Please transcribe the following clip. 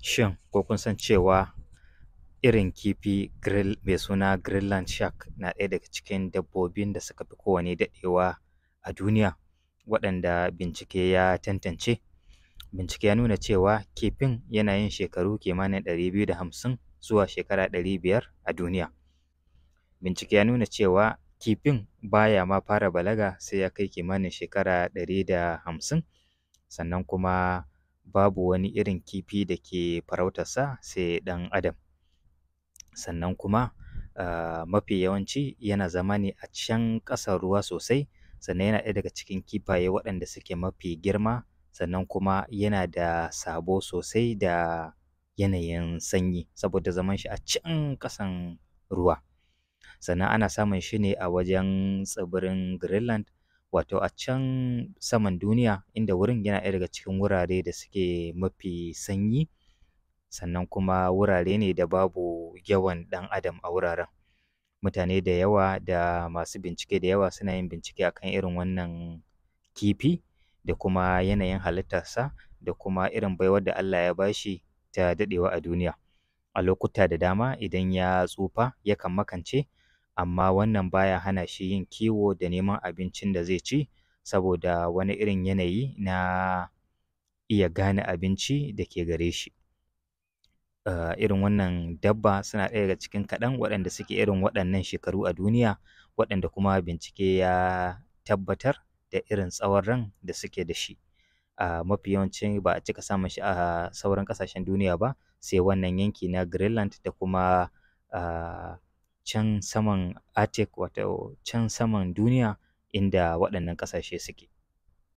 Shin ko kun san cewa irin kifi mai suna Greenland shark na ɗaya daga cikin dabbobin da suka fi kowane daɗewa a duniya, waɗanda bincike ya tantance? Bincike ya nuna cewa kifin yana yin shekaru kimanin 250 zuwa shekara 500 a duniya. Bincike ya nuna cewa kifin baya ma fara balaga sai ya kai kimanin shekara 150, sannan kuma babu wani irin kifi da ke farautarsa sai ɗan adam. Sannan kuma mafi yawanci yana zama ne a can ƙasan ruwa sosai, sannan yana ɗaya daga cikin kifaye waɗanda suke mafi girma, sannan kuma yana da sabo sosai da yanayin sanyi saboda zaman shi a can ƙasan ruwa. Sannan ana samun shi ne a wajen tsibirin Greenland, wato a can saman duniya, inda wurin yana ɗaya daga cikin wurare da suke mafi sanyi, sannan kuma wurare ne da babu yawan ɗan adam a wuraren. Mutane da yawa da masu bincike da yawa suna yin bincike akan irin wannan kifi da kuma yanayin halittarsa da kuma irin baiwar da Allah ya bashi ta daɗewa a duniya. A lokuta da dama idan ya tsufa yakan makance, amma wannan baya hana shi yin kiwo da neman abincin da zai ci, saboda wani irin yanayi na iya gane abinci da ke gare shi. Irin wannan dabba suna ɗaya daga cikin kaɗan waɗanda suke irin waɗannan shekaru a duniya, waɗanda kuma bincike ya tabbatar da irin tsawon ran da suke da shi. Mafi yawanci ba a cika samun shi a sauran ƙasashen duniya ba, sai wannan yanki na Greenland da kuma can saman Arctic, wato can saman duniya inda waɗannan ƙasashe suke.